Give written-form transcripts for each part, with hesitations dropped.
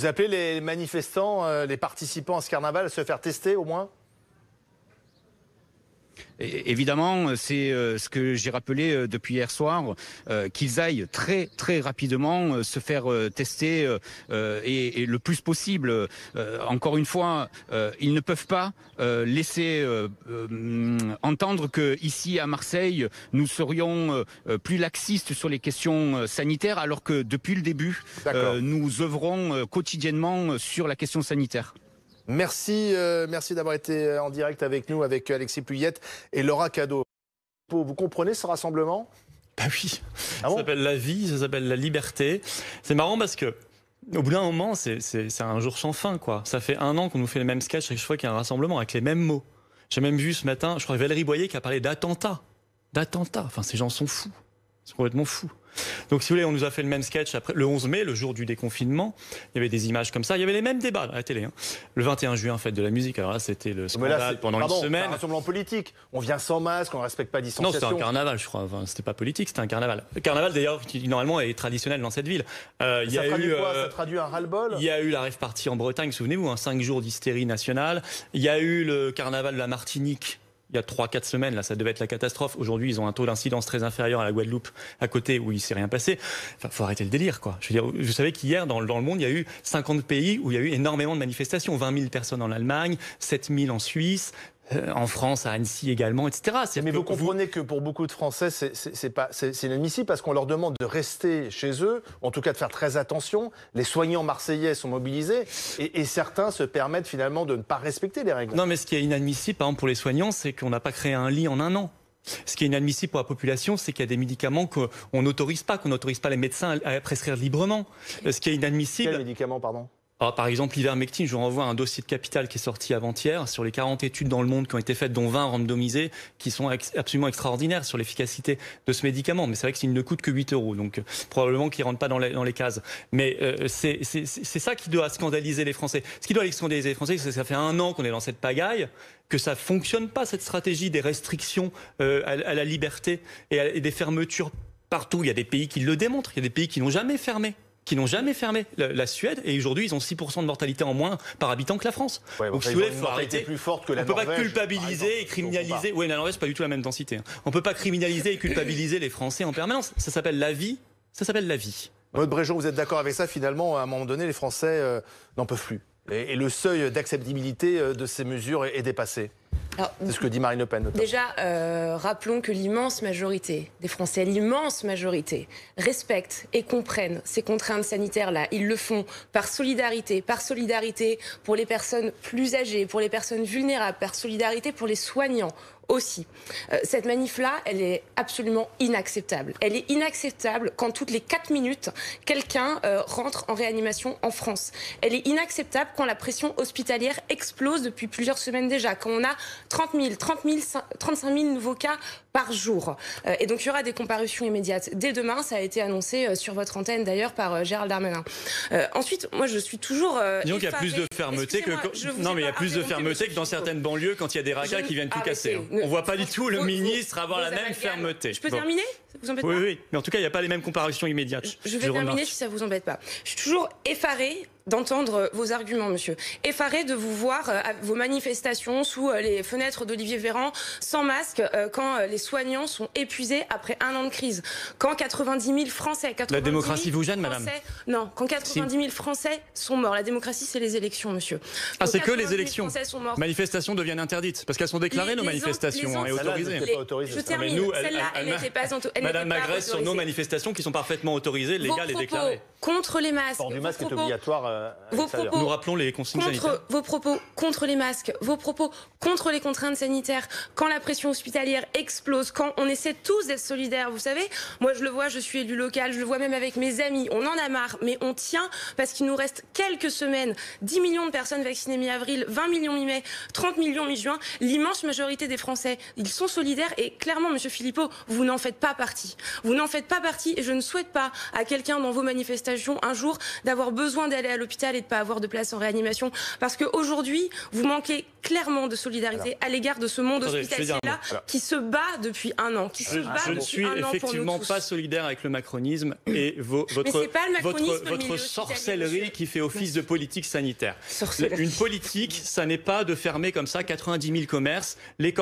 Vous appelez les manifestants, les participants à ce carnaval à se faire tester au moins? Évidemment, c'est ce que j'ai rappelé depuis hier soir, qu'ils aillent très rapidement se faire tester et le plus possible. Encore une fois, ils ne peuvent pas laisser entendre que ici à Marseille, nous serions plus laxistes sur les questions sanitaires, alors que depuis le début, nous œuvrons quotidiennement sur la question sanitaire. Merci, merci d'avoir été en direct avec nous, avec Alexis Puyette et Laura Cadot. Vous comprenez ce rassemblement? Bah oui, ça s'appelle la vie, ça s'appelle la liberté. C'est marrant parce que au bout d'un moment, c'est un jour sans fin, quoi. Ça fait 1 an qu'on nous fait les mêmes sketchs chaque fois qu'il y a un rassemblement avec les mêmes mots. J'ai même vu ce matin, je crois que Valérie Boyer qui a parlé d'attentat. D'attentat. Enfin, ces gens sont fous. Ils sont complètement fous. Donc, si vous voulez, on nous a fait le même sketch après le 11 mai, le jour du déconfinement. Il y avait des images comme ça. Il y avait les mêmes débats à la télé. Hein. Le 21 juin, fête de la musique. Alors là, c'était le scandale pendant une semaine. C'est un rassemblement politique. On vient sans masque, on ne respecte pas la distanciation. Non, c'était un carnaval, je crois. Enfin, c'était pas politique, c'était un carnaval. Le carnaval, d'ailleurs, qui normalement est traditionnel dans cette ville. Ça traduit un ras-le-bol. Il y a eu la rave party en Bretagne, souvenez-vous, 5 jours d'hystérie nationale. Il y a eu le carnaval de la Martinique. Il y a 3-4 semaines, là, ça devait être la catastrophe. Aujourd'hui, ils ont un taux d'incidence très inférieur à la Guadeloupe, à côté, où il s'est rien passé. Enfin, faut arrêter le délire, quoi. Je veux dire, vous savez qu'hier, dans le monde, il y a eu 50 pays où il y a eu énormément de manifestations. 20 000 personnes en Allemagne, 7 000 en Suisse, en France, à Annecy également, etc. Mais vous comprenez que pour beaucoup de Français, c'est inadmissible parce qu'on leur demande de rester chez eux, en tout cas de faire très attention. Les soignants marseillais sont mobilisés et certains se permettent finalement de ne pas respecter les règles. Non, mais ce qui est inadmissible, par exemple, pour les soignants, c'est qu'on n'a pas créé un lit en 1 an. Ce qui est inadmissible pour la population, c'est qu'il y a des médicaments qu'on n'autorise pas les médecins à prescrire librement. Ce qui est inadmissible... Quels médicaments, pardon ? Alors, par exemple, l'ivermectine, je vous renvoie à un dossier de Capital qui est sorti avant-hier sur les 40 études dans le monde qui ont été faites, dont 20 randomisées, qui sont absolument extraordinaires sur l'efficacité de ce médicament. Mais c'est vrai qu'il ne coûte que 8 €, donc probablement qu'il ne rentre pas dans les cases. Mais c'est ça qui doit scandaliser les Français. Ce qui doit scandaliser les Français, c'est que ça fait 1 an qu'on est dans cette pagaille, que ça ne fonctionne pas, cette stratégie des restrictions à la liberté et des fermetures partout. Il y a des pays qui le démontrent, il y a des pays qui n'ont jamais fermé. La Suède, et aujourd'hui ils ont 6% de mortalité en moins par habitant que la France. Ouais, donc si vous voulez, il faut arrêter. Plus forte que la on ne peut pas Norvège, culpabiliser et criminaliser. Oui, la Norvège, c'est pas du tout la même densité. On ne peut pas criminaliser et culpabiliser les Français en permanence. Ça s'appelle la vie. Ça s'appelle la vie. Maud Bréjon, vous êtes d'accord avec ça? Finalement, à un moment donné, les Français n'en peuvent plus. Et le seuil d'acceptabilité de ces mesures est dépassé. C'est ce que dit Marine Le Pen. Notamment. Déjà, rappelons que l'immense majorité des Français, l'immense majorité, respectent et comprennent ces contraintes sanitaires-là. Ils le font par solidarité pour les personnes plus âgées, pour les personnes vulnérables, par solidarité pour les soignants aussi. Cette manif-là, elle est absolument inacceptable. Elle est inacceptable quand toutes les 4 minutes, quelqu'un rentre en réanimation en France. Elle est inacceptable quand la pression hospitalière explose depuis plusieurs semaines déjà, quand on a 35 000 nouveaux cas par jour. Et donc il y aura des comparutions immédiates. Dès demain, ça a été annoncé sur votre antenne d'ailleurs par Gérald Darmanin. Ensuite, moi je suis toujours... Disons qu'il y a plus de fermeté que dans certaines banlieues quand il y a des racailles qui viennent tout casser. On voit pas du tout le ministre avoir la même fermeté. Je peux terminer? Ça vous embête pas? Oui, mais en tout cas, il n'y a pas les mêmes comparutions immédiates. Je vais terminer si ça vous embête pas. Je suis toujours effarée d'entendre vos arguments, monsieur. Effaré de vous voir à vos manifestations sous les fenêtres d'Olivier Véran, sans masque, quand les soignants sont épuisés après 1 an de crise. Quand 90 000 Français... La démocratie vous gêne, madame? Non, quand 90 000 Français sont morts. La démocratie, c'est les élections, monsieur. Ah, c'est que les élections. Manifestations deviennent interdites, parce qu'elles sont déclarées, nos manifestations, et autorisées. Je termine. Celle-là, elle n'était pas autorisée. Madame m'agresse sur nos manifestations qui sont parfaitement autorisées, légales et déclarées. Contre les masques. Le port du masque est obligatoire. Nous rappelons les consignes sanitaires. Vos propos contre les masques, vos propos contre les contraintes sanitaires, quand la pression hospitalière explose, quand on essaie tous d'être solidaires, vous savez, moi je le vois, je suis élu local, je le vois même avec mes amis, on en a marre, mais on tient parce qu'il nous reste quelques semaines, 10 millions de personnes vaccinées mi-avril, 20 millions mi-mai, 30 millions mi-juin, l'immense majorité des Français, ils sont solidaires et clairement, monsieur Philippot, vous n'en faites pas partie. partie. Vous n'en faites pas partie et je ne souhaite pas à quelqu'un dans vos manifestations un jour d'avoir besoin d'aller à l'hôpital et de pas avoir de place en réanimation parce qu'aujourd'hui, vous manquez clairement de solidarité à l'égard de ce monde hospitalier-là qui se bat depuis un an. Je ne suis effectivement pas solidaire avec le macronisme et votre sorcellerie qui fait office de politique sanitaire. Une politique, ça n'est pas de fermer comme ça 90 000 commerces, les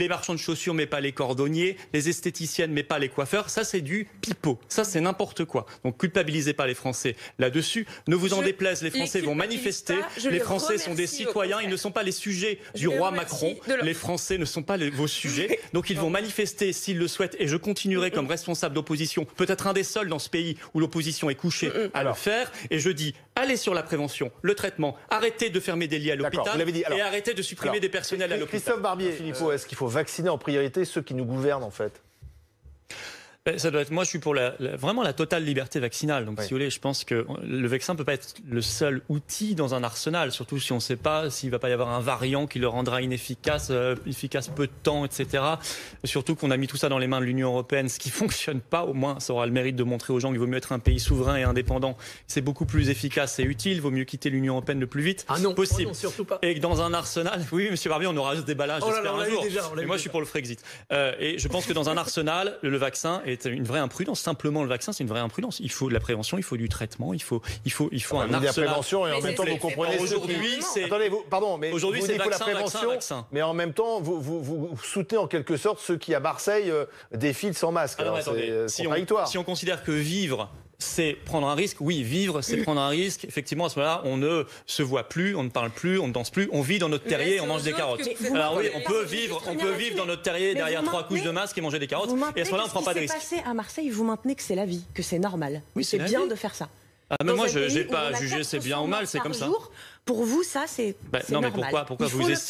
marchands de chaussures mais pas les cordonniers, les esthéticiennes mais pas les coiffeurs. Ça c'est du pipeau, ça c'est n'importe quoi. Donc culpabilisez pas les Français là-dessus. Ne vous en déplaise, les Français vont manifester. Les Français sont des citoyens, ils ne sont pas les sujets du roi Macron. Les Français ne sont pas vos sujets. Donc ils vont manifester s'ils le souhaitent et je continuerai comme responsable d'opposition, peut-être un des seuls dans ce pays où l'opposition est couchée à le faire. Et je dis, allez sur la prévention, le traitement, arrêtez de fermer des lits à l'hôpital et arrêtez de supprimer des personnels à l'hôpital. Christophe Barbier, Philippot, est-ce qu'il faut vacciner en priorité ceux qui nous gouvernent en fait ? Ça doit être, moi, je suis pour vraiment la totale liberté vaccinale. Donc, si vous voulez, je pense que le vaccin peut pas être le seul outil dans un arsenal, surtout si on ne sait pas s'il va pas y avoir un variant qui le rendra inefficace, efficace peu de temps, etc. Surtout qu'on a mis tout ça dans les mains de l'Union européenne, ce qui fonctionne pas. Au moins, ça aura le mérite de montrer aux gens qu'il vaut mieux être un pays souverain et indépendant. C'est beaucoup plus efficace et utile. Il vaut mieux quitter l'Union européenne le plus vite possible. Non, surtout pas. Et que dans un arsenal, oui, Monsieur Barbier, on aura ce débat-là, j'espère un jour. Mais moi, je suis pour le Frexit. Et je pense que dans un arsenal, le vaccin est une vraie imprudence. Simplement, le vaccin, c'est une vraie imprudence. Il faut de la prévention, il faut du traitement, il faut un arsenal. La prévention et en même temps, vous comprenez aujourd'hui, c'est aujourd'hui, c'est vaccin, la prévention, vaccin. mais en même temps, vous soutenez en quelque sorte ceux qui à Marseille défilent sans masque. C'est contradictoire. Si on considère que vivre, c'est prendre un risque. Oui, vivre, c'est prendre un risque. Effectivement, à ce moment-là, on ne se voit plus, on ne parle plus, on ne danse plus, on vit dans notre terrier et on mange des carottes. Alors oui, on peut vivre dans notre terrier derrière 3 couches de masque et manger des carottes. Et à ce moment-là, on ne prend pas de risque. Ce qui s'est passé à Marseille, vous maintenez que c'est la vie, que c'est normal. Oui, c'est bien de faire ça. Ah, mais moi, je n'ai pas à juger c'est bien ou mal, c'est comme ça. Pour vous, ça, c'est normal.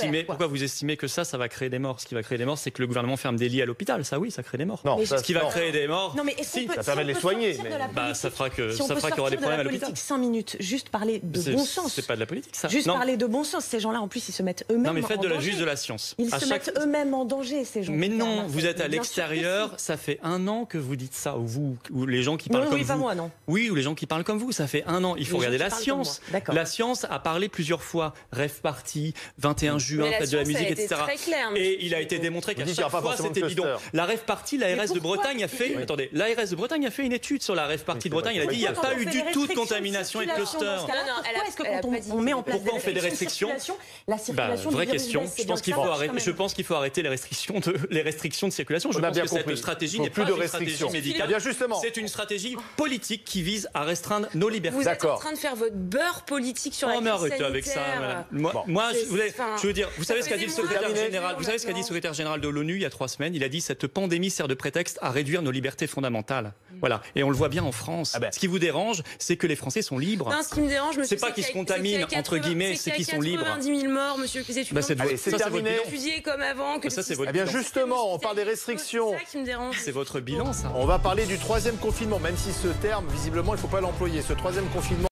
Mais pourquoi vous estimez que ça va créer des morts? Ce qui va créer des morts, c'est que le gouvernement ferme des lits à l'hôpital. Ça, oui, ça crée des morts. Non, ce qui va créer des morts, ça permet de les soigner. Ça fera qu'il y aura des problèmes à l'hôpital. 5 minutes, juste parler de bon sens. C'est pas de la politique, ça. Juste parler de bon sens. Ces gens-là, en plus, ils se mettent eux-mêmes en danger. Non, mais faites juste de la science. Ils se mettent eux-mêmes en danger, ces gens. Mais non, vous êtes à l'extérieur. Ça fait 1 an que vous dites ça, ou les gens qui parlent comme vous. Oui, pas moi, non. Oui, ou les gens qui parlent comme vous. Ça fait 1 an. Il faut regarder la science. La science a parlé plusieurs fois. Rêve party, 21 juin, fête de la musique, etc. Et il a été démontré qu'à chaque fois, c'était bidon. La Rêve party, l'ARS de Bretagne a fait... Attendez, l'ARS de Bretagne a fait une étude sur la Rêve party de Bretagne. Elle a dit qu'il n'y a pas eu du tout de contamination et de cluster. Pourquoi est-ce que quand on met en place pourquoi on fait des restrictions? La circulation vraie question. Je pense qu'il faut arrêter les restrictions de circulation. Je pense que cette stratégie n'est pas une stratégie médicale. C'est une stratégie politique qui vise à restreindre nos libertés. Vous êtes en train de faire votre beurre politique sur la crise sanitaire. Avec ça, moi, je veux dire, vous savez ce qu'a dit le secrétaire général. Vous savez ce qu'a dit le secrétaire général de l'ONU il y a 3 semaines. Il a dit cette pandémie sert de prétexte à réduire nos libertés fondamentales. Voilà. Et on le voit bien en France. Ce qui vous dérange, c'est que les Français sont libres. Non, ce qui me dérange, monsieur, c'est pas qu'ils se contaminent entre guillemets, c'est qu'ils sont libres. 90 000 morts, monsieur. C'est terminé. Étudier comme avant. Eh bien, justement, on parle des restrictions. C'est ça qui me dérange. C'est votre bilan, ça. On va parler du 3e confinement, même si ce terme, visiblement, il ne faut pas l'employer. Ce 3e confinement.